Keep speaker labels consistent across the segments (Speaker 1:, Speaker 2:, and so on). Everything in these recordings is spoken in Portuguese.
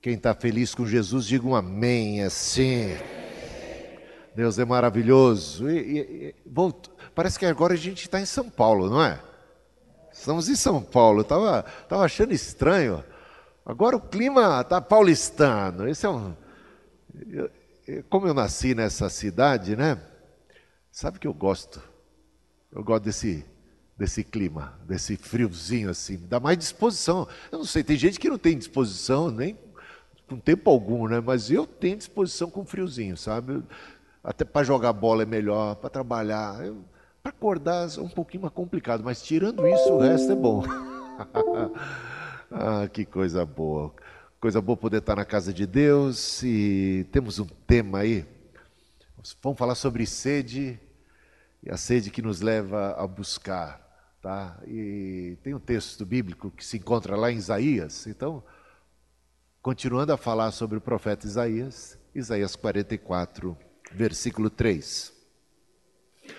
Speaker 1: Quem está feliz com Jesus, diga um amém, assim. Deus é maravilhoso. Parece que agora a gente está em São Paulo, não é? Estamos em São Paulo. Tava achando estranho. Agora o clima está paulistano. Esse é como eu nasci nessa cidade, né? Sabe que eu gosto? Eu gosto desse clima, desse friozinho assim. Dá mais disposição. Eu não sei, tem gente que não tem disposição nem com tempo algum, né? Mas eu tenho disposição com friozinho, sabe? Até para jogar bola é melhor, para trabalhar. Para acordar é um pouquinho mais complicado, mas tirando isso, o resto é bom. Ah, que coisa boa. Coisa boa poder estar na casa de Deus. E temos um tema aí. Vamos falar sobre sede e a sede que nos leva a buscar, tá? E tem um texto bíblico que se encontra lá em Isaías. Então, continuando a falar sobre o profeta Isaías, Isaías 44, versículo 3.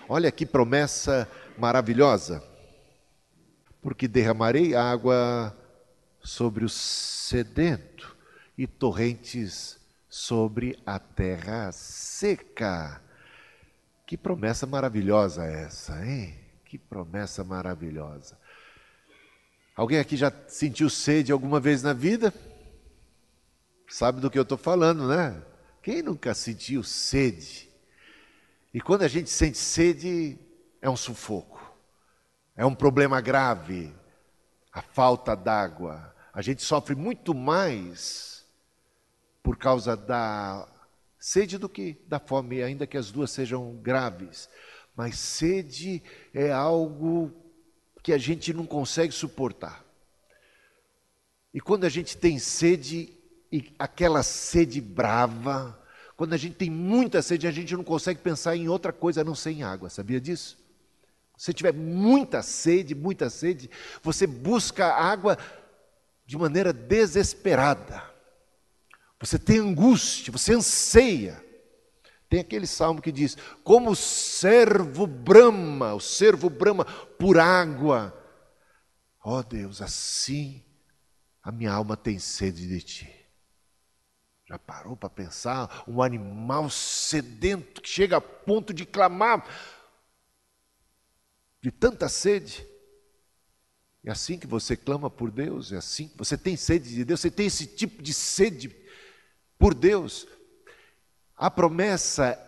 Speaker 1: Olha que promessa maravilhosa. Porque derramarei água sobre o sedento e torrentes sobre a terra seca. Que promessa maravilhosa essa, hein? Que promessa maravilhosa. Alguém aqui já sentiu sede alguma vez na vida? Sabe do que eu estou falando, né? Quem nunca sentiu sede? E quando a gente sente sede, é um sufoco. É um problema grave. A falta d'água. A gente sofre muito mais por causa da sede do que da fome, ainda que as duas sejam graves. Mas sede é algo que a gente não consegue suportar. E quando a gente tem sede, e aquela sede brava, quando a gente tem muita sede, a gente não consegue pensar em outra coisa a não ser em água, sabia disso? Se tiver muita sede, você busca água de maneira desesperada. Você tem angústia, você anseia. Tem aquele salmo que diz, como o servo brama por água. Ó Deus, assim a minha alma tem sede de ti. Já parou para pensar? Um animal sedento que chega a ponto de clamar de tanta sede. É assim que você clama por Deus, é assim que você tem sede de Deus, você tem esse tipo de sede por Deus. A promessa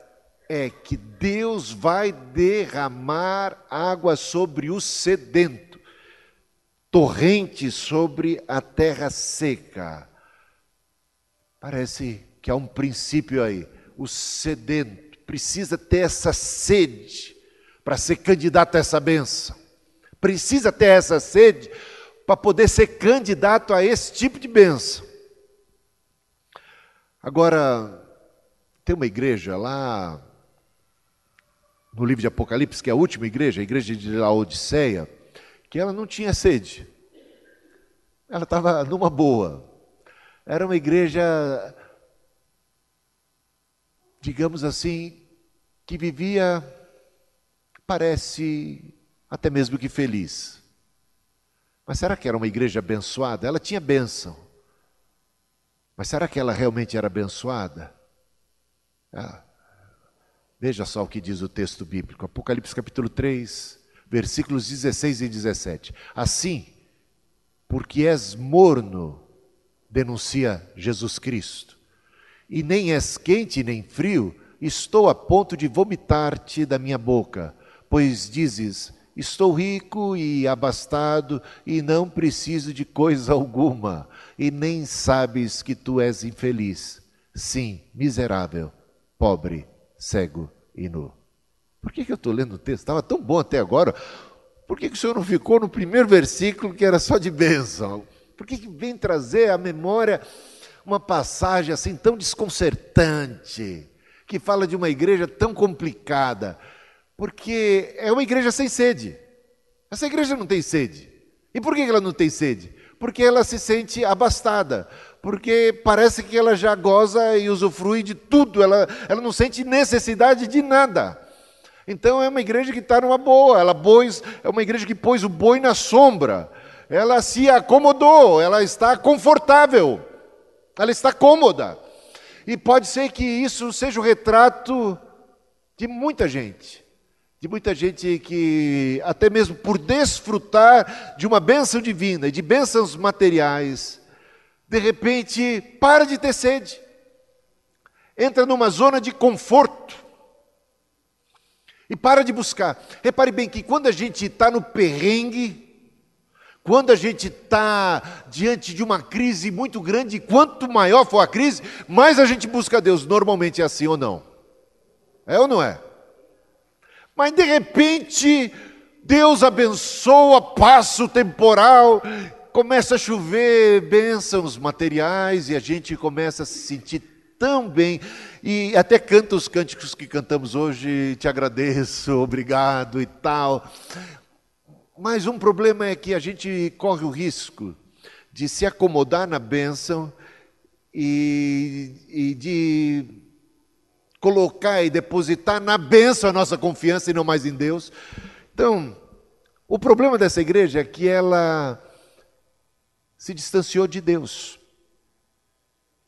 Speaker 1: é que Deus vai derramar água sobre o sedento, torrente sobre a terra seca. Parece que há um princípio aí. O sedento precisa ter essa sede para ser candidato a essa bênção. Precisa ter essa sede para poder ser candidato a esse tipo de bênção. Agora, tem uma igreja lá no livro de Apocalipse, que é a última igreja, a igreja de Laodiceia, que ela não tinha sede. Ela estava numa boa. Era uma igreja, digamos assim, que vivia, parece, até mesmo que feliz. Mas será que era uma igreja abençoada? Ela tinha bênção. Mas será que ela realmente era abençoada? Veja só o que diz o texto bíblico. Apocalipse capítulo 3, versículos 16 e 17. Assim, porque és morno, denuncia Jesus Cristo, e nem és quente nem frio, estou a ponto de vomitar-te da minha boca, pois dizes, estou rico e abastado e não preciso de coisa alguma, e nem sabes que tu és infeliz, sim, miserável, pobre, cego e nu. Por que eu estou lendo o texto? Estava tão bom até agora. Por que o senhor não ficou no primeiro versículo que era só de bênção? Por que vem trazer à memória uma passagem assim tão desconcertante, que fala de uma igreja tão complicada? Porque é uma igreja sem sede. Essa igreja não tem sede. E por que ela não tem sede? Porque ela se sente abastada. Porque parece que ela já goza e usufrui de tudo. Ela não sente necessidade de nada. Então é uma igreja que está numa boa. É uma igreja que pôs o boi na sombra. Ela se acomodou, ela está confortável. ela está cômoda. E pode ser que isso seja o retrato de muita gente que, até mesmo por desfrutar de uma bênção divina e de bênçãos materiais, de repente para de ter sede, entra numa zona de conforto e para de buscar. Repare bem que quando a gente está no perrengue, quando a gente está diante de uma crise muito grande, quanto maior for a crise, mais a gente busca Deus. Normalmente é assim ou não? É ou não é? Mas de repente, Deus abençoa, passa o temporal, começa a chover bênçãos materiais e a gente começa a se sentir tão bem. E até canta os cânticos que cantamos hoje, te agradeço, obrigado e tal. Mas um problema é que a gente corre o risco de se acomodar na bênção e de colocar e depositar na bênção a nossa confiança e não mais em Deus. Então, o problema dessa igreja é que ela se distanciou de Deus.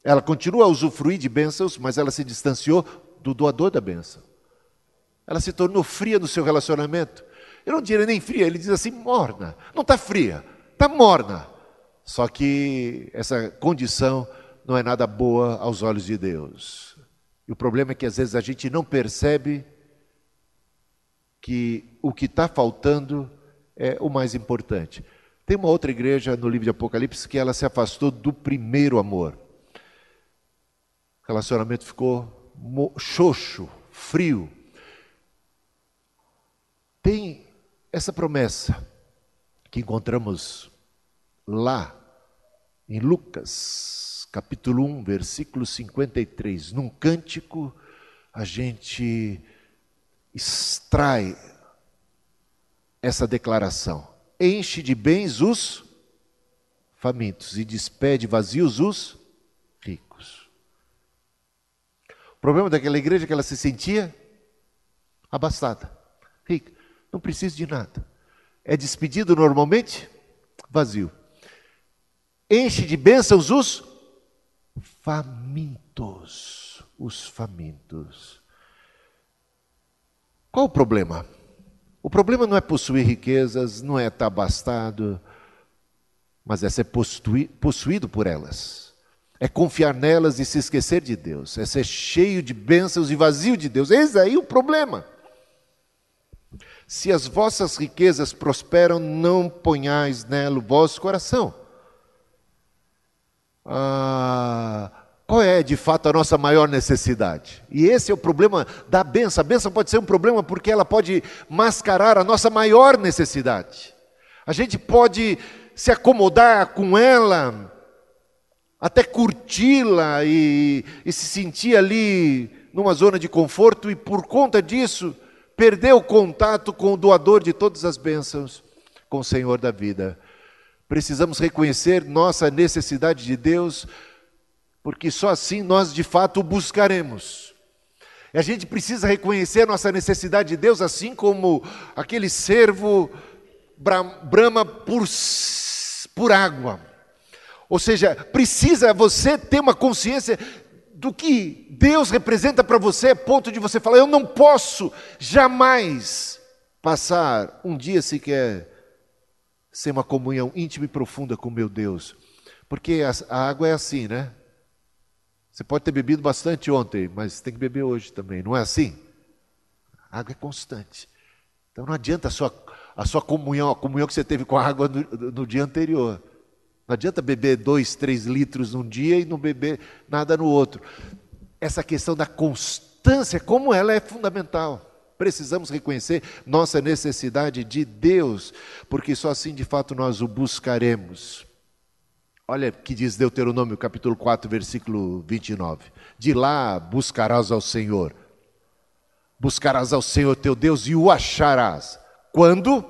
Speaker 1: Ela continua a usufruir de bênçãos, mas ela se distanciou do doador da bênção. Ela se tornou fria no seu relacionamento. Eu não diria nem fria, ele diz assim, morna. Não está fria, está morna. Só que essa condição não é nada boa aos olhos de Deus. E o problema é que às vezes a gente não percebe que o que está faltando é o mais importante. Tem uma outra igreja no livro de Apocalipse que ela se afastou do primeiro amor. O relacionamento ficou xoxo, frio. Tem essa promessa que encontramos lá em Lucas, capítulo 1, versículo 53. Num cântico, a gente extrai essa declaração. Enche de bens os famintos e despede vazios os ricos. O problema daquela igreja é que ela se sentia abastada, rica. Não precisa de nada. É despedido normalmente? Vazio. Enche de bênçãos os famintos. Os famintos. Qual o problema? O problema não é possuir riquezas, não é estar abastado, mas é ser possuído por elas. É confiar nelas e se esquecer de Deus. É ser cheio de bênçãos e vazio de Deus. Eis aí o problema. Se as vossas riquezas prosperam, não ponhais nela o vosso coração. Qual é, de fato, a nossa maior necessidade? E esse é o problema da bênção. A bênção pode ser um problema porque ela pode mascarar a nossa maior necessidade. A gente pode se acomodar com ela, até curti-la e se sentir ali numa zona de conforto e por conta disso perder o contato com o doador de todas as bênçãos, com o Senhor da vida. Precisamos reconhecer nossa necessidade de Deus, porque só assim nós de fato o buscaremos. E a gente precisa reconhecer nossa necessidade de Deus, assim como aquele servo brama por água. Ou seja, precisa você ter uma consciência do que Deus representa para você, a ponto de você falar, eu não posso jamais passar um dia sequer sem uma comunhão íntima e profunda com meu Deus. Porque a água é assim, né? Você pode ter bebido bastante ontem, mas tem que beber hoje também, não é assim? A água é constante. Então não adianta a sua comunhão, a comunhão que você teve com a água no dia anterior. Não adianta beber 2, 3 litros num dia e não beber nada no outro. Essa questão da constância, como ela é fundamental. Precisamos reconhecer nossa necessidade de Deus, porque só assim de fato nós o buscaremos. Olha o que diz Deuteronômio capítulo 4, versículo 29. De lá buscarás ao Senhor. Buscarás ao Senhor teu Deus e o acharás. Quando?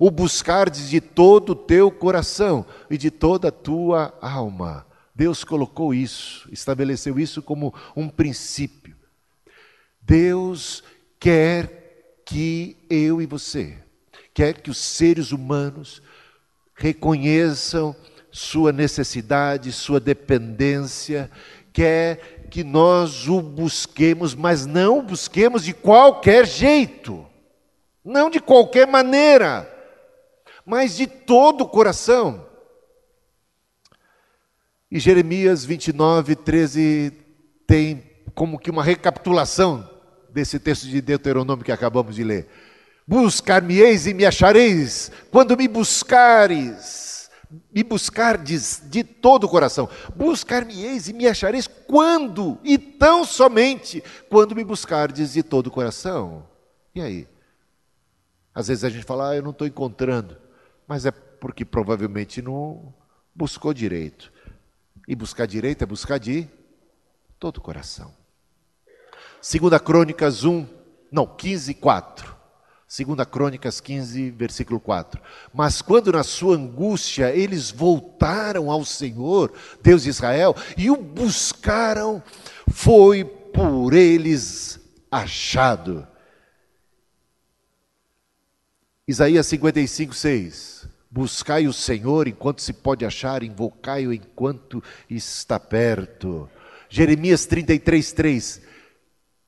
Speaker 1: O buscardes de todo o teu coração e de toda a tua alma. Deus colocou isso, estabeleceu isso como um princípio. Deus quer que eu e você, quer que os seres humanos reconheçam sua necessidade, sua dependência, quer que nós o busquemos, mas não o busquemos de qualquer jeito, não de qualquer maneira, mas de todo o coração. E Jeremias 29, 13 tem como que uma recapitulação desse texto de Deuteronômio que acabamos de ler. Buscar-me-eis e me achareis, quando me buscardes de todo o coração. Buscar-me-eis e me achareis quando, e tão somente, quando me buscardes de todo o coração. E aí? Às vezes a gente fala, eu não estou encontrando, mas é porque provavelmente não buscou direito. E buscar direito é buscar de todo o coração. 2 Crônicas 15, 4. 2 Crônicas 15, versículo 4. Mas quando na sua angústia eles voltaram ao Senhor, Deus de Israel, e o buscaram, foi por eles achado. Isaías 55, 6. Buscai o Senhor enquanto se pode achar, invocai-o enquanto está perto. Jeremias 33, 3.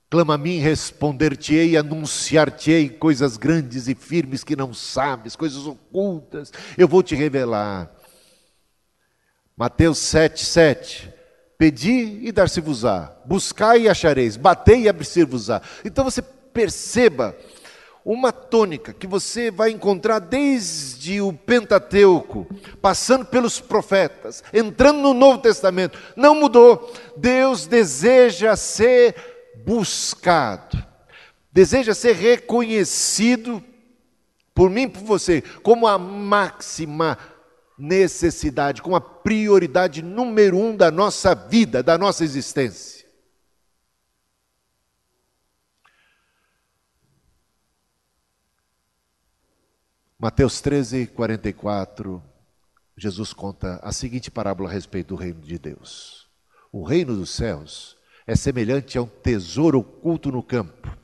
Speaker 1: Clama a mim, responder-te-ei, anunciar-te-ei coisas grandes e firmes que não sabes, coisas ocultas, eu vou te revelar. Mateus 7, 7. Pedi e dar-se-vos-á, buscai e achareis, batei e abrir-se-vos-á. Então você perceba uma tônica que você vai encontrar desde o Pentateuco, passando pelos profetas, entrando no Novo Testamento, não mudou. Deus deseja ser buscado, deseja ser reconhecido por mim e por você, como a máxima necessidade, como a prioridade número 1 da nossa vida, da nossa existência. Mateus 13, 44, Jesus conta a seguinte parábola a respeito do reino de Deus. O reino dos céus é semelhante a um tesouro oculto no campo,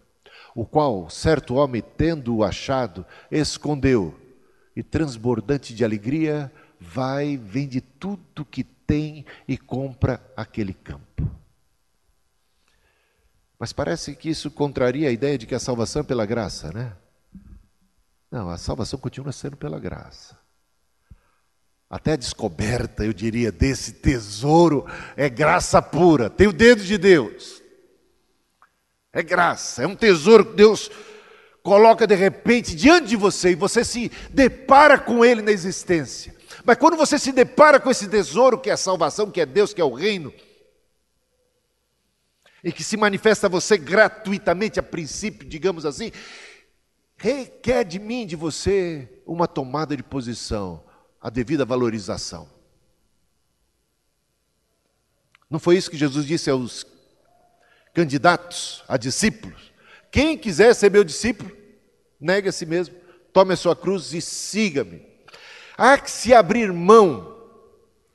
Speaker 1: o qual certo homem, tendo-o achado, escondeu, e transbordante de alegria, vai, vende tudo que tem e compra aquele campo. Mas parece que isso contraria a ideia de que a salvação é pela graça, né? Não, a salvação continua sendo pela graça. Até a descoberta, eu diria, desse tesouro é graça pura. Tem o dedo de Deus. É graça, é um tesouro que Deus coloca de repente diante de você e você se depara com ele na existência. Mas quando você se depara com esse tesouro, que é a salvação, que é Deus, que é o reino, e que se manifesta a você gratuitamente a princípio, digamos assim, requer de mim, de você, uma tomada de posição, a devida valorização. Não foi isso que Jesus disse aos candidatos, a discípulos? Quem quiser ser meu discípulo, negue a si mesmo, tome a sua cruz e siga-me. Há que se abrir mão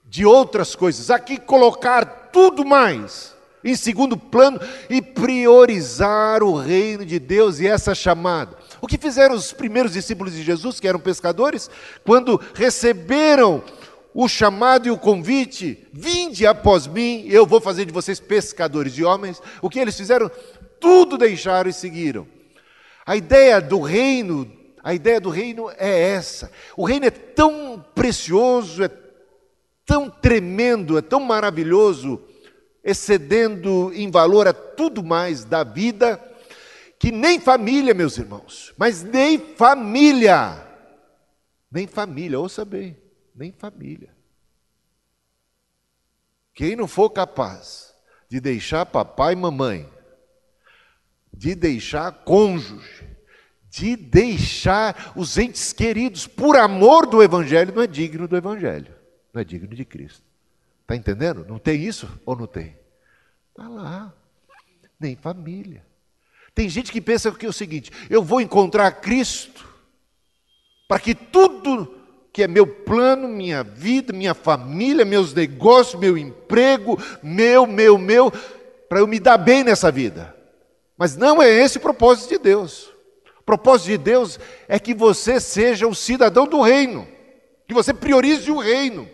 Speaker 1: de outras coisas, há que colocar tudo mais em segundo plano e priorizar o reino de Deus e essa chamada. O que fizeram os primeiros discípulos de Jesus, que eram pescadores, quando receberam o chamado e o convite, vinde após mim, eu vou fazer de vocês pescadores de homens. O que eles fizeram? Tudo deixaram e seguiram. A ideia do reino é essa. O reino é tão precioso, é tão tremendo, é tão maravilhoso, excedendo em valor a tudo mais da vida, que nem família, meus irmãos, mas nem família, ouça bem, nem família. Quem não for capaz de deixar papai e mamãe, de deixar cônjuge, de deixar os entes queridos, por amor do Evangelho, não é digno do Evangelho, não é digno de Cristo. Está entendendo? Não tem isso ou não tem? Está lá, nem família. Tem gente que pensa que é o seguinte: eu vou encontrar Cristo para que tudo que é meu plano, minha vida, minha família, meus negócios, meu emprego, para eu me dar bem nessa vida. Mas não é esse o propósito de Deus. O propósito de Deus é que você seja um cidadão do reino, que você priorize o reino,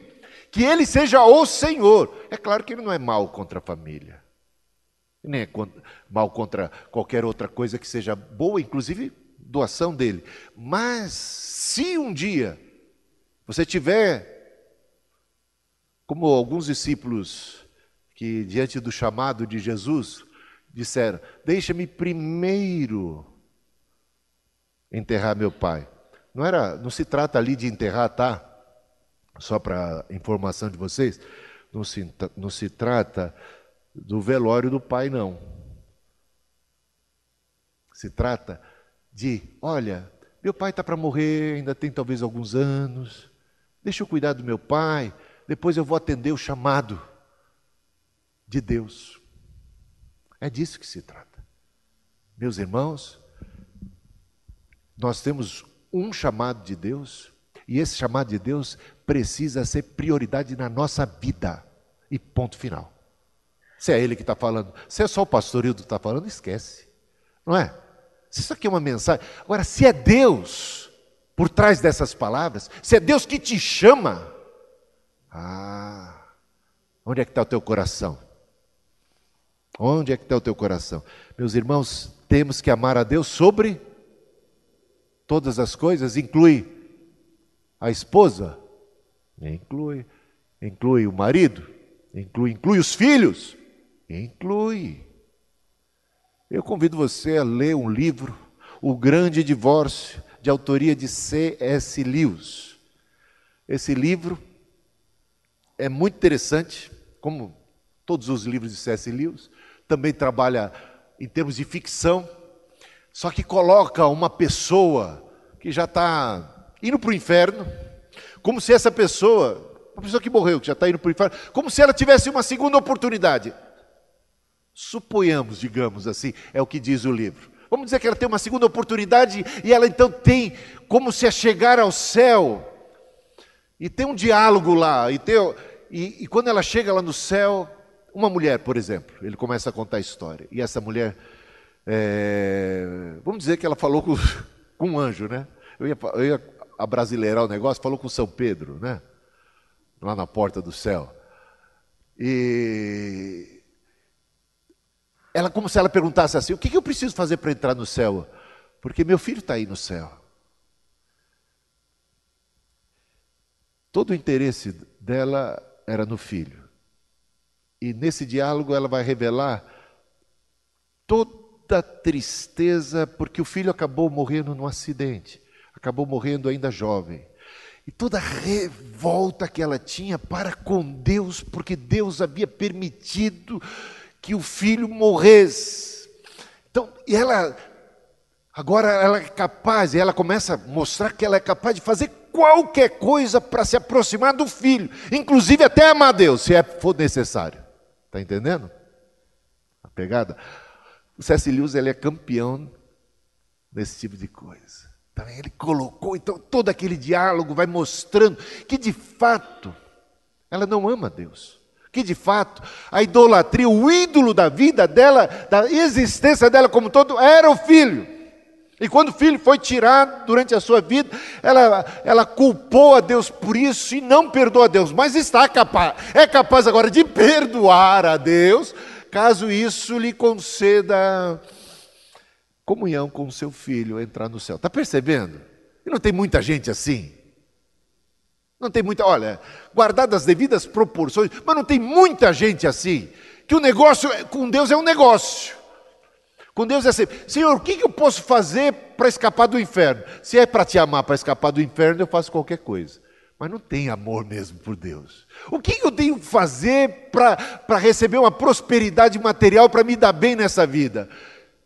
Speaker 1: que Ele seja o Senhor. É claro que Ele não é mal contra a família, nem é mal contra qualquer outra coisa que seja boa, inclusive doação dele. Mas se um dia você tiver, como alguns discípulos que diante do chamado de Jesus disseram: deixa-me primeiro enterrar meu pai. Não se trata ali de enterrar, tá? Só para informação de vocês, não se trata do velório do pai, não. Se trata de, olha, meu pai está para morrer, ainda tem talvez alguns anos, deixa eu cuidar do meu pai, depois eu vou atender o chamado de Deus. É disso que se trata. Meus irmãos, nós temos um chamado de Deus, e esse chamado de Deus precisa ser prioridade na nossa vida, e ponto final. Se é Ele que está falando, se é só o pastor Hildo que está falando, esquece, não é? Se isso aqui é uma mensagem, agora se é Deus por trás dessas palavras, se é Deus que te chama, onde é que está o teu coração? Onde é que está o teu coração? Meus irmãos, temos que amar a Deus sobre todas as coisas, inclui a esposa, inclui o marido, inclui os filhos, inclui. Eu convido você a ler um livro, O Grande Divórcio, de autoria de C.S. Lewis. Esse livro é muito interessante, como todos os livros de C.S. Lewis. Também trabalha em termos de ficção, só que coloca uma pessoa que já está indo para o inferno, como se essa pessoa, uma pessoa que morreu, que já está indo para o inferno, como se ela tivesse uma segunda oportunidade. Suponhamos, digamos assim, é o que diz o livro. Vamos dizer que ela tem uma segunda oportunidade e ela então tem como se chegar ao céu. E tem um diálogo lá. E quando ela chega lá no céu, uma mulher, por exemplo, ele começa a contar a história. E essa mulher, vamos dizer que ela falou com um anjo, né? Eu ia abrasileirar o negócio, falou com São Pedro, né? Lá na porta do céu. E ela, como se ela perguntasse assim: o que eu preciso fazer para entrar no céu? Porque meu filho está aí no céu. Todo o interesse dela era no filho. E nesse diálogo ela vai revelar toda a tristeza, porque o filho acabou morrendo num acidente, acabou morrendo ainda jovem. E toda a revolta que ela tinha para com Deus, porque Deus havia permitido que o filho morresse. Então, e ela, agora ela é capaz, e ela começa a mostrar que ela é capaz de fazer qualquer coisa para se aproximar do filho, inclusive até amar Deus, se for necessário. Está entendendo a pegada? O C.S. Lewis, ele é campeão desse tipo de coisa. Também ele colocou, então, todo aquele diálogo vai mostrando que, de fato, ela não ama Deus. Que, de fato, a idolatria, o ídolo da vida dela, da existência dela como todo, era o filho. E quando o filho foi tirado durante a sua vida, ela culpou a Deus por isso e não perdoou a Deus. Mas é capaz agora de perdoar a Deus, caso isso lhe conceda comunhão com o seu filho, entrar no céu. Está percebendo? E não tem muita gente assim. Não tem muita, olha, guardadas as devidas proporções, mas não tem muita gente assim, que o negócio com Deus é um negócio. Com Deus é assim: Senhor, o que eu posso fazer para escapar do inferno? Se é para te amar, para escapar do inferno, eu faço qualquer coisa. Mas não tem amor mesmo por Deus. O que eu tenho que fazer para receber uma prosperidade material, para me dar bem nessa vida?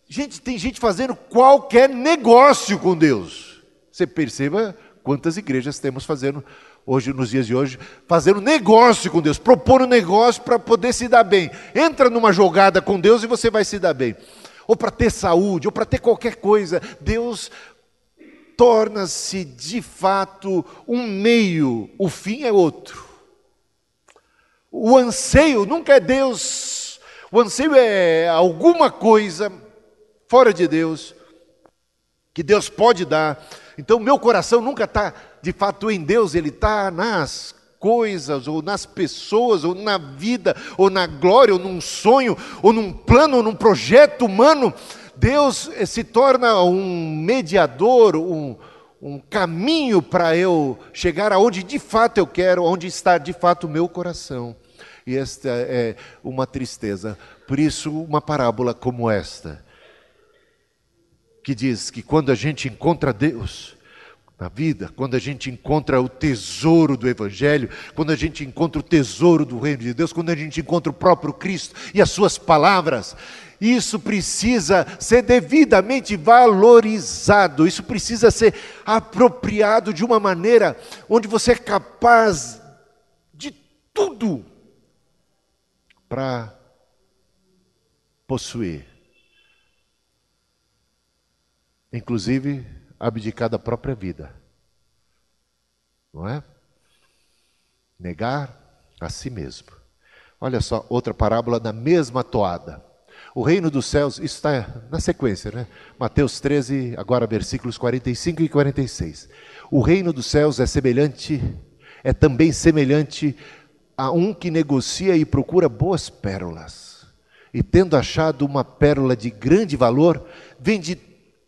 Speaker 1: Gente, tem gente fazendo qualquer negócio com Deus. Você perceba quantas igrejas temos fazendo hoje, nos dias de hoje, fazendo negócio com Deus, propondo negócio para poder se dar bem. Entra numa jogada com Deus e você vai se dar bem. Ou para ter saúde, ou para ter qualquer coisa. Deus torna-se de fato um meio, o fim é outro. O anseio nunca é Deus, o anseio é alguma coisa fora de Deus, que Deus pode dar. Então meu coração nunca está de fato em Deus, ele está nas coisas, ou nas pessoas, ou na vida, ou na glória, ou num sonho, ou num plano, ou num projeto humano, Deus se torna um mediador, um caminho para eu chegar aonde de fato eu quero, onde está de fato o meu coração. E esta é uma tristeza. Por isso, uma parábola como esta, que diz que quando a gente encontra Deus na vida, quando a gente encontra o tesouro do Evangelho, quando a gente encontra o tesouro do Reino de Deus, quando a gente encontra o próprio Cristo e as suas palavras, isso precisa ser devidamente valorizado, isso precisa ser apropriado de uma maneira onde você é capaz de tudo para possuir, inclusive abdicar da própria vida, não é? Negar a si mesmo. Olha só, outra parábola na mesma toada. O reino dos céus, isso está na sequência, né? Mateus 13, agora versículos 45 e 46. O reino dos céus é também semelhante a um que negocia e procura boas pérolas. E tendo achado uma pérola de grande valor, vende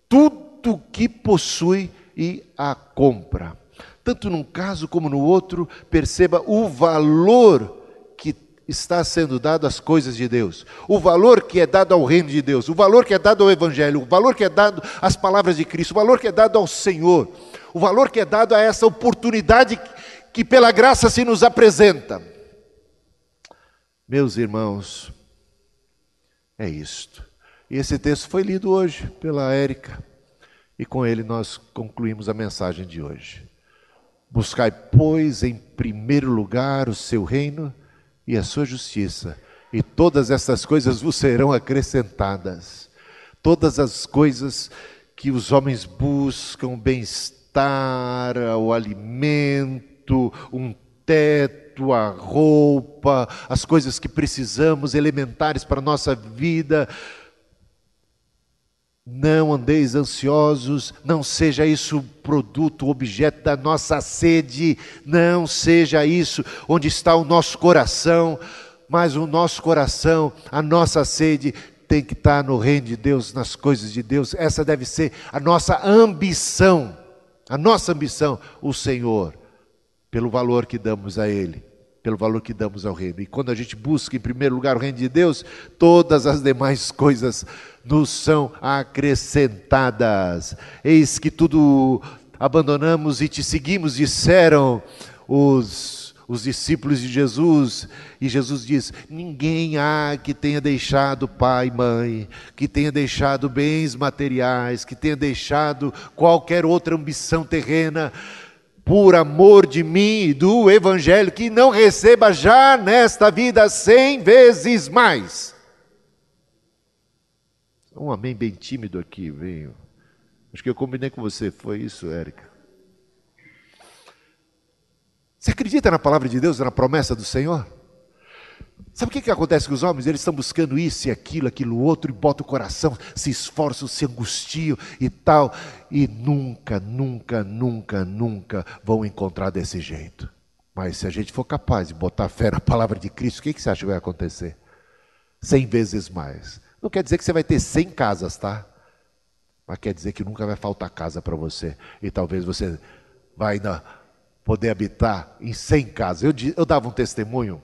Speaker 1: tudo que possui e a compra. Tanto num caso como no outro, perceba o valor que está sendo dado às coisas de Deus, o valor que é dado ao reino de Deus, o valor que é dado ao Evangelho, o valor que é dado às palavras de Cristo, o valor que é dado ao Senhor, o valor que é dado a essa oportunidade que pela graça se nos apresenta. Meus irmãos, é isto. E esse texto foi lido hoje pela Érica. E com ele nós concluímos a mensagem de hoje. Buscai, pois, em primeiro lugar o seu reino e a sua justiça, e todas essas coisas vos serão acrescentadas. Todas as coisas que os homens buscam, o bem-estar, o alimento, um teto, a roupa, as coisas que precisamos, elementares para a nossa vida. Não andeis ansiosos, não seja isso o produto, o objeto da nossa sede, não seja isso onde está o nosso coração, mas o nosso coração, a nossa sede tem que estar no reino de Deus, nas coisas de Deus. Essa deve ser a nossa ambição, o Senhor, pelo valor que damos a Ele, pelo valor que damos ao reino. E quando a gente busca em primeiro lugar o reino de Deus, todas as demais coisas nos são acrescentadas. Eis que tudo abandonamos e te seguimos, disseram os discípulos de Jesus. E Jesus diz: ninguém há que tenha deixado pai e mãe, que tenha deixado bens materiais, que tenha deixado qualquer outra ambição terrena, por amor de mim e do Evangelho, que não receba já nesta vida 100 vezes mais. Um amém bem tímido aqui, veio. Acho que eu combinei com você, foi isso, Érica? Você acredita na palavra de Deus, na promessa do Senhor? Sabe o que acontece com os homens? Eles estão buscando isso e aquilo outro, e botam o coração, se esforçam, se angustiam e tal, e nunca vão encontrar desse jeito. Mas se a gente for capaz de botar fé na palavra de Cristo, o que você acha que vai acontecer? 100 vezes mais. Não quer dizer que você vai ter 100 casas, tá? Mas quer dizer que nunca vai faltar casa para você. E talvez você vai ainda poder habitar em 100 casas. Eu dava um testemunho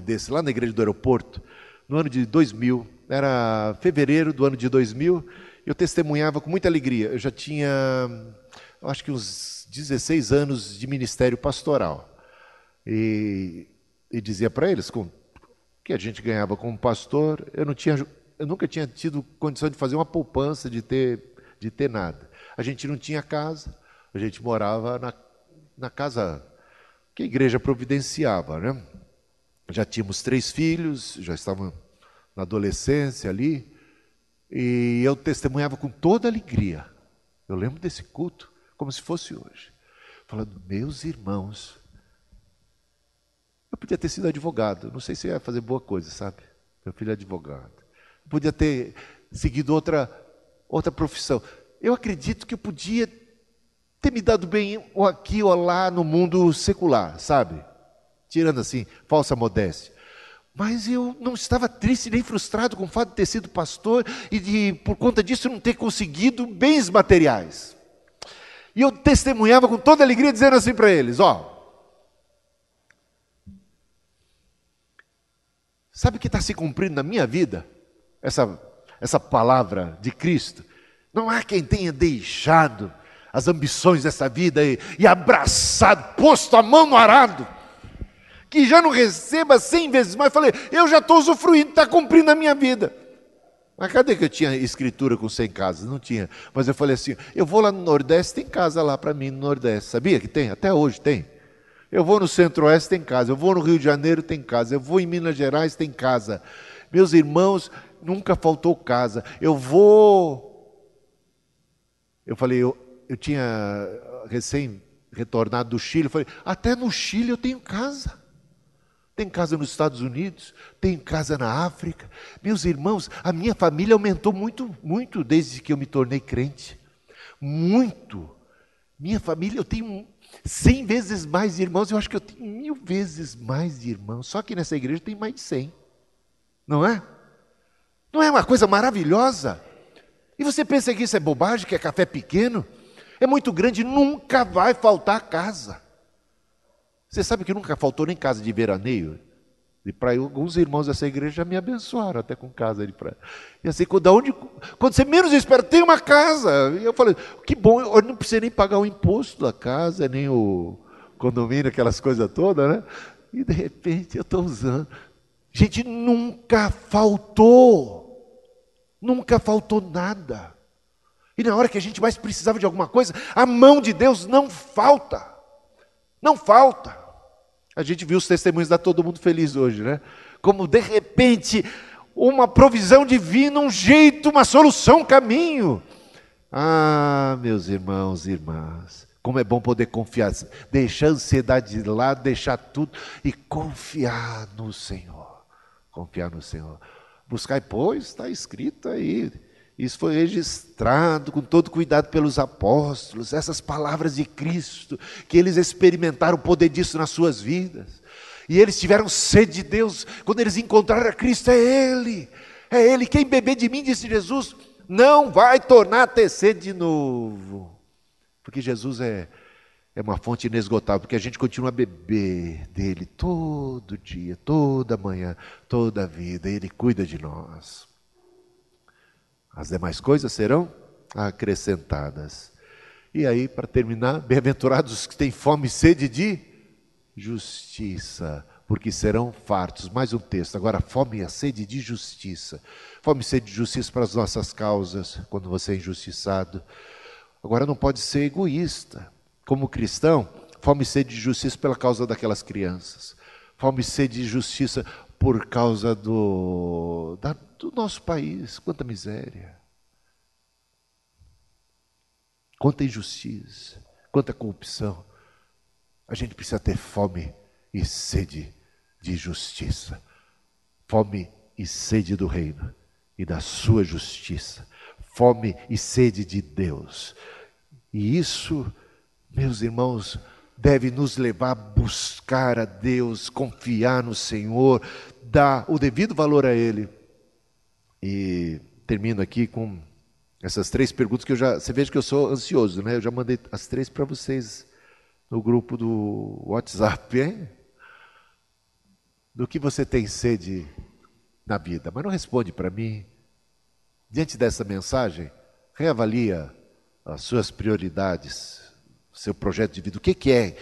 Speaker 1: desse lá na igreja do aeroporto, no ano de 2000, era fevereiro do ano de 2000, eu testemunhava com muita alegria. Eu já tinha, eu acho que uns 16 anos de ministério pastoral. E dizia para eles que a gente ganhava como pastor, eu nunca tinha tido condição de fazer uma poupança, de ter nada. A gente não tinha casa, a gente morava na casa que a igreja providenciava, né? Já tínhamos 3 filhos, já estavam na adolescência ali, e eu testemunhava com toda alegria. Eu lembro desse culto como se fosse hoje, falando: meus irmãos, eu podia ter sido advogado, não sei se ia fazer boa coisa, sabe? Meu filho é advogado. Eu podia ter seguido outra profissão. Eu acredito que eu podia ter me dado bem ou aqui ou lá no mundo secular, sabe? Tirando assim, falsa modéstia. Mas eu não estava triste nem frustrado com o fato de ter sido pastor e de, por conta disso, não ter conseguido bens materiais. E eu testemunhava com toda alegria, dizendo assim para eles, sabe o que está se cumprindo na minha vida? Essa palavra de Cristo. Não há quem tenha deixado as ambições dessa vida e abraçado, posto a mão no arado, que já não receba 100 vezes mais. Falei, eu já estou usufruindo, está cumprindo a minha vida. Mas cadê que eu tinha escritura com 100 casas? Não tinha. Mas eu falei assim, eu vou lá no Nordeste, tem casa lá para mim no Nordeste. Sabia que tem? Até hoje tem. Eu vou no Centro-Oeste, tem casa. Eu vou no Rio de Janeiro, tem casa. Eu vou em Minas Gerais, tem casa. Meus irmãos, nunca faltou casa. Eu falei, eu tinha recém retornado do Chile. Eu falei, até no Chile eu tenho casa. Tem casa nos Estados Unidos, tem casa na África. Meus irmãos, a minha família aumentou muito, muito desde que eu me tornei crente. Muito. Minha família, eu tenho 100 vezes mais irmãos, eu acho que eu tenho 1000 vezes mais irmãos. Só que nessa igreja tem mais de 100. Não é? Não é uma coisa maravilhosa? E você pensa que isso é bobagem, que é café pequeno? É muito grande, nunca vai faltar casa. Você sabe que nunca faltou nem casa de veraneio? De praia. Alguns irmãos dessa igreja já me abençoaram até com casa de praia. E assim, quando você menos espera, tem uma casa. E eu falei, que bom, eu não preciso nem pagar o imposto da casa, nem o condomínio, aquelas coisas todas, né? E de repente eu estou usando. Gente, nunca faltou. Nunca faltou nada. E na hora que a gente mais precisava de alguma coisa, a mão de Deus não falta. Não falta. A gente viu os testemunhos da Todo Mundo Feliz hoje, né? Como de repente, uma provisão divina, um jeito, uma solução, um caminho. Ah, meus irmãos e irmãs, como é bom poder confiar, deixar a ansiedade de lado, deixar tudo e confiar no Senhor. Confiar no Senhor. Buscar, pois, está escrito aí. Isso foi registrado com todo cuidado pelos apóstolos, essas palavras de Cristo, que eles experimentaram o poder disso nas suas vidas. E eles tiveram sede de Deus, quando eles encontraram a Cristo, é Ele, quem beber de mim, disse Jesus, não vai tornar a ter sede de novo. Porque Jesus é uma fonte inesgotável, porque a gente continua a beber dele todo dia, toda manhã, toda a vida, Ele cuida de nós. As demais coisas serão acrescentadas. E aí, para terminar, bem-aventurados os que têm fome e sede de justiça, porque serão fartos. Mais um texto, agora fome e sede de justiça. Fome e sede de justiça para as nossas causas, quando você é injustiçado. Agora não pode ser egoísta. Como cristão, fome e sede de justiça pela causa daquelas crianças. Fome e sede de justiça por causa do nosso país. Quanta miséria, quanta injustiça, quanta corrupção. A gente precisa ter fome e sede de justiça. Fome e sede do reino e da sua justiça. Fome e sede de Deus. E isso, meus irmãos, deve nos levar a buscar a Deus, confiar no Senhor, dar o devido valor a Ele. E termino aqui com essas 3 perguntas que você veja que eu sou ansioso, né? Eu já mandei as 3 para vocês no grupo do WhatsApp, hein? Do que você tem sede na vida? Mas não responde para mim. Diante dessa mensagem, reavalia as suas prioridades, seu projeto de vida. O que é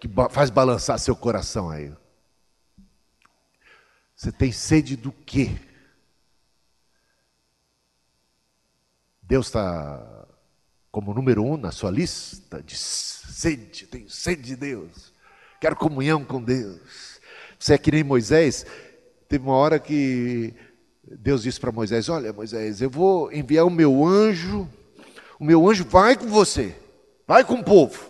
Speaker 1: que faz balançar seu coração aí? Você tem sede do quê? Deus está como número 1 na sua lista de sede. Tenho sede de Deus. Quero comunhão com Deus. Você é que nem Moisés. Teve uma hora que Deus disse para Moisés, olha Moisés, eu vou enviar o meu anjo vai com você, vai com o povo.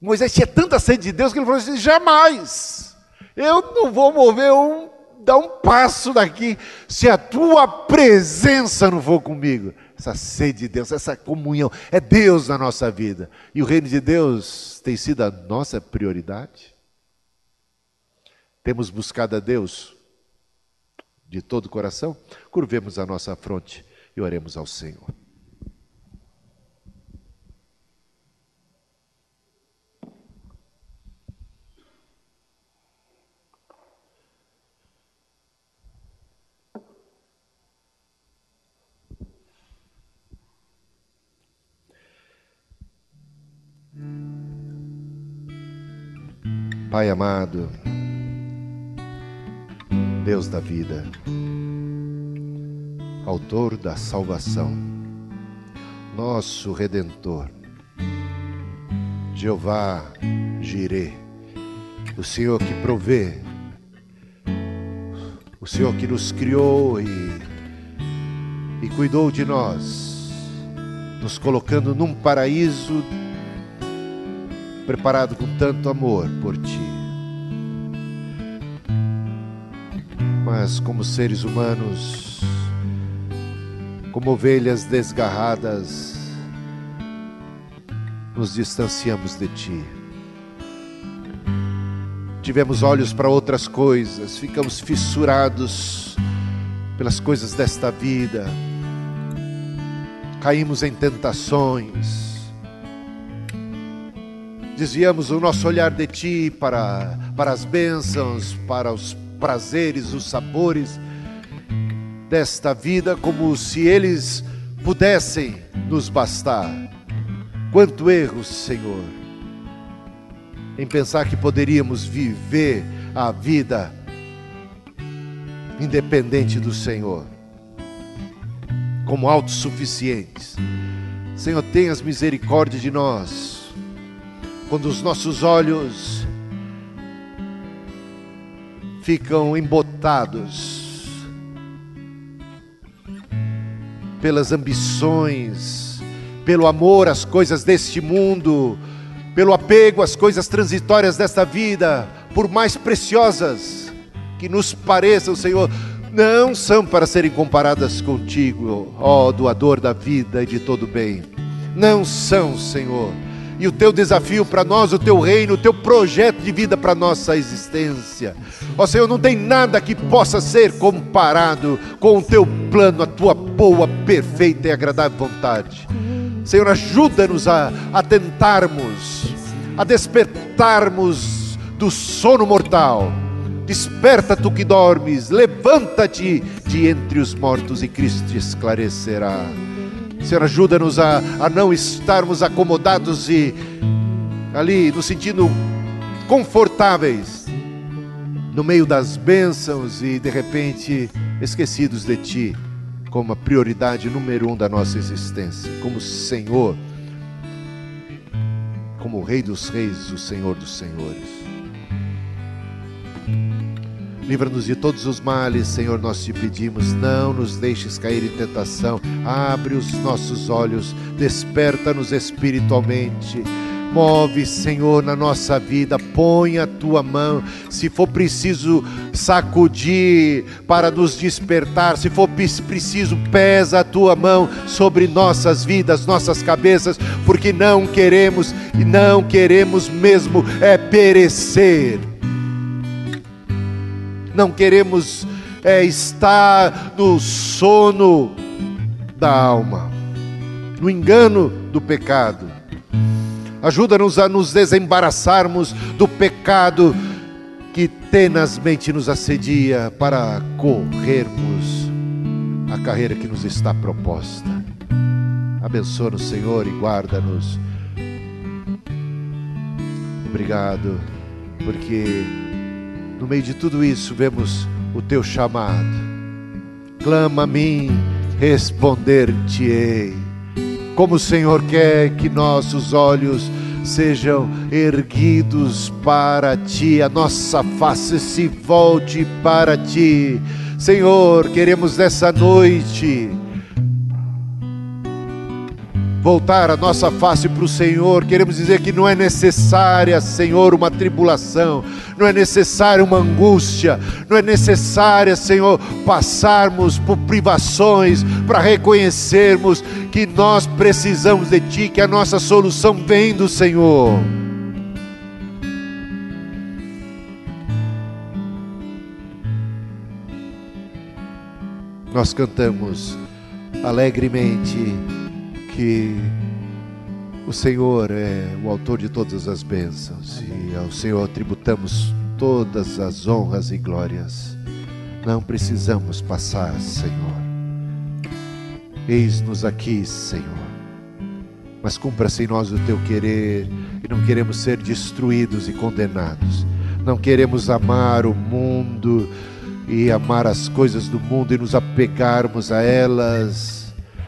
Speaker 1: Moisés tinha tanta sede de Deus que ele falou assim, jamais, eu não vou dar um passo daqui, se a tua presença não for comigo. essa sede de Deus, essa comunhão. É Deus na nossa vida. E o reino de Deus tem sido a nossa prioridade. Temos buscado a Deus de todo o coração? Curvemos a nossa fronte e oremos ao Senhor. Pai amado, Deus da vida, Autor da salvação, nosso Redentor, Jeová Jireh, o Senhor que provê, o Senhor que nos criou e cuidou de nós, nos colocando num paraíso preparado com tanto amor por Ti. Mas como seres humanos, como ovelhas desgarradas, nos distanciamos de Ti. Tivemos olhos para outras coisas, ficamos fissurados pelas coisas desta vida, caímos em tentações, desviamos o nosso olhar de Ti para as bênçãos, para os prazeres, os sabores desta vida, como se eles pudessem nos bastar. Quanto erro, Senhor, em pensar que poderíamos viver a vida independente do Senhor, como autossuficientes. Senhor, tenhas misericórdia de nós, quando os nossos olhos ficam embotados pelas ambições, pelo amor às coisas deste mundo, pelo apego às coisas transitórias desta vida, por mais preciosas que nos pareçam, Senhor, não são para serem comparadas contigo, ó doador da vida e de todo bem. Não são, Senhor. E o Teu desafio para nós, o Teu reino, o Teu projeto de vida para a nossa existência, ó Senhor, não tem nada que possa ser comparado com o Teu plano, a Tua boa, perfeita e agradável vontade. Senhor, ajuda-nos a tentarmos, a despertarmos do sono mortal. Desperta, tu que dormes, levanta-te de entre os mortos e Cristo te esclarecerá. Senhor, ajuda-nos a não estarmos acomodados e ali nos sentindo confortáveis no meio das bênçãos e de repente esquecidos de Ti como a prioridade número 1 da nossa existência, como Senhor, como o Rei dos Reis, o Senhor dos Senhores. Livra-nos de todos os males, Senhor, nós te pedimos, não nos deixes cair em tentação, abre os nossos olhos, desperta-nos espiritualmente, move, Senhor, na nossa vida, põe a Tua mão, se for preciso sacudir para nos despertar, se for preciso, pesa a Tua mão sobre nossas vidas, nossas cabeças, porque não queremos e não queremos mesmo perecer. Não queremos estar no sono da alma, no engano do pecado. Ajuda-nos a nos desembaraçarmos do pecado que tenazmente nos assedia para corrermos a carreira que nos está proposta. Abençoa-nos, Senhor, e guarda-nos. Obrigado, porque no meio de tudo isso, vemos o Teu chamado. Clama a mim, responder-te-ei. Como o Senhor quer que nossos olhos sejam erguidos para Ti, a nossa face se volte para Ti. Senhor, queremos nessa noite voltar a nossa face para o Senhor. Queremos dizer que não é necessária, Senhor, uma tribulação, não é necessária uma angústia, não é necessária, Senhor, passarmos por privações para reconhecermos que nós precisamos de Ti, que a nossa solução vem do Senhor. Nós cantamos alegremente que o Senhor é o autor de todas as bênçãos. Amém. E ao Senhor tributamos todas as honras e glórias. Não precisamos passar, Senhor. Eis-nos aqui, Senhor. Mas cumpra-se em nós o Teu querer, e não queremos ser destruídos e condenados. Não queremos amar o mundo e amar as coisas do mundo e nos apegarmos a elas.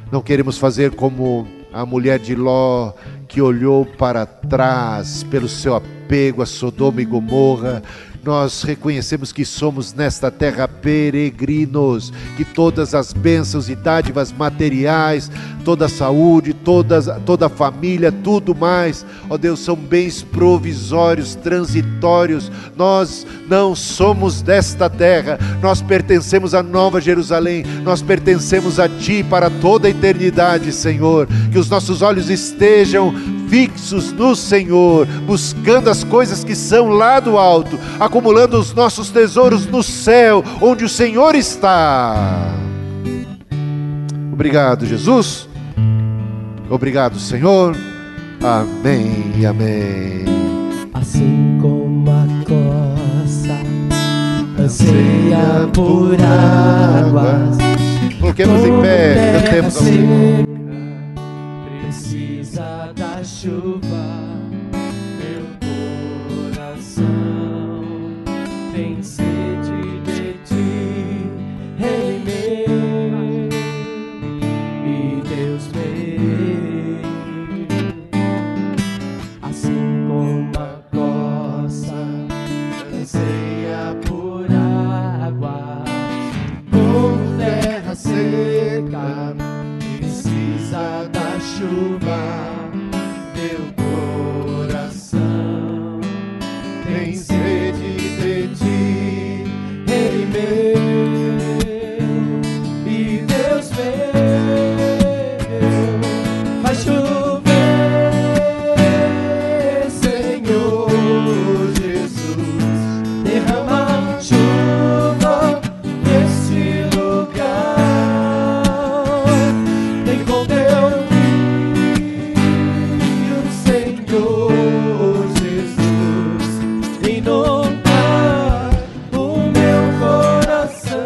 Speaker 1: Não queremos fazer como a mulher de Ló, que olhou para trás pelo seu apego a Sodoma e Gomorra. Nós reconhecemos que somos nesta terra peregrinos, que todas as bênçãos e dádivas materiais, toda a saúde, toda a família, tudo mais, ó Deus, são bens provisórios, transitórios. Nós não somos desta terra, nós pertencemos à Nova Jerusalém, nós pertencemos a Ti para toda a eternidade, Senhor. Que os nossos olhos estejam fixos no Senhor, buscando as coisas que são lá do alto, acumulando os nossos tesouros no céu, onde o Senhor está. Obrigado, Jesus. Obrigado, Senhor. Amém e amém.
Speaker 2: Assim como a costa anseia por águas,
Speaker 1: coloquemos em pé, cantemos ao Senhor.
Speaker 2: Precisa da chuva, meu coração tem sede de Ti, Rei meu e Deus meu. Assim como a costa anseia por águas, como terra seca precisa da chuva, meu coração tem sede de Ti, Rei meu e Deus meu. Faz chover, Senhor Jesus, derrama chuva neste lugar. Vem com Teu rio, Senhor Jesus, inundar o meu coração.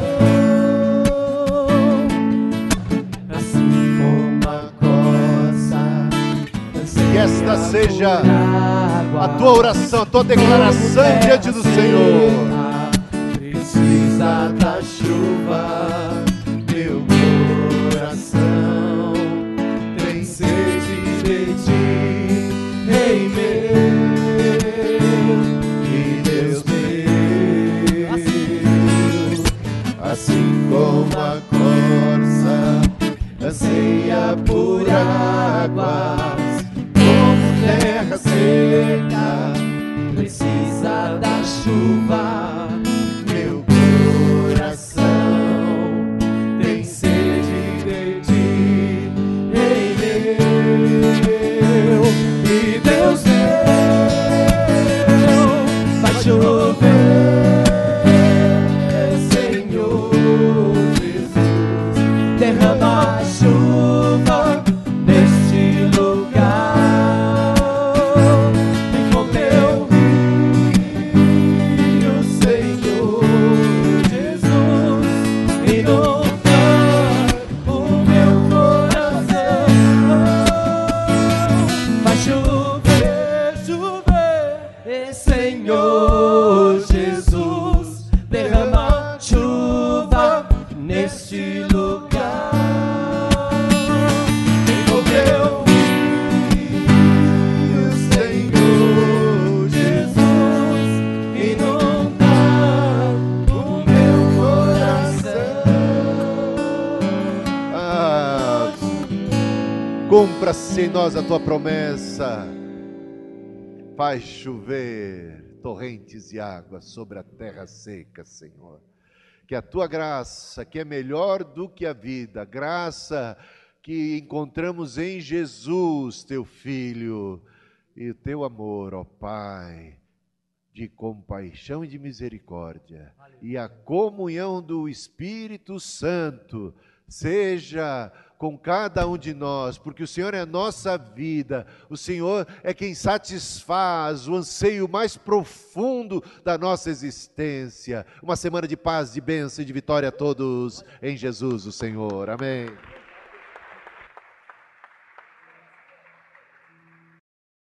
Speaker 2: Assim como a costa
Speaker 1: Que esta seja a tua oração, a tua declaração diante do Senhor.
Speaker 2: Precisa da chuva, meu coração tem sede de Ti, Rei meu e Deus meu. Assim como a corça anseia por águas, como terra seca precisa da chuva, meu coração tem sede de Ti, Rei meu e Deus meu. Faz chover, Senhor Jesus, derrama chuva neste lugar. Vem com Teu rio, Senhor Jesus, inundar o meu coração. Faz chover, chover, Senhor Jesus, derrama chuva neste lugar. Vem com Teu rio, Senhor Jesus, inundar o meu coração.
Speaker 1: Cumpra-se em nós a tua promessa. Faz chover torrentes de água sobre a terra seca, Senhor. Que a tua graça, que é melhor do que a vida, graça que encontramos em Jesus, teu Filho, e o teu amor, ó Pai, de compaixão e de misericórdia, e a comunhão do Espírito Santo, seja com cada um de nós, porque o Senhor é a nossa vida, o Senhor é quem satisfaz o anseio mais profundo da nossa existência. Uma semana de paz, de bênção e de vitória a todos, em Jesus o Senhor. Amém.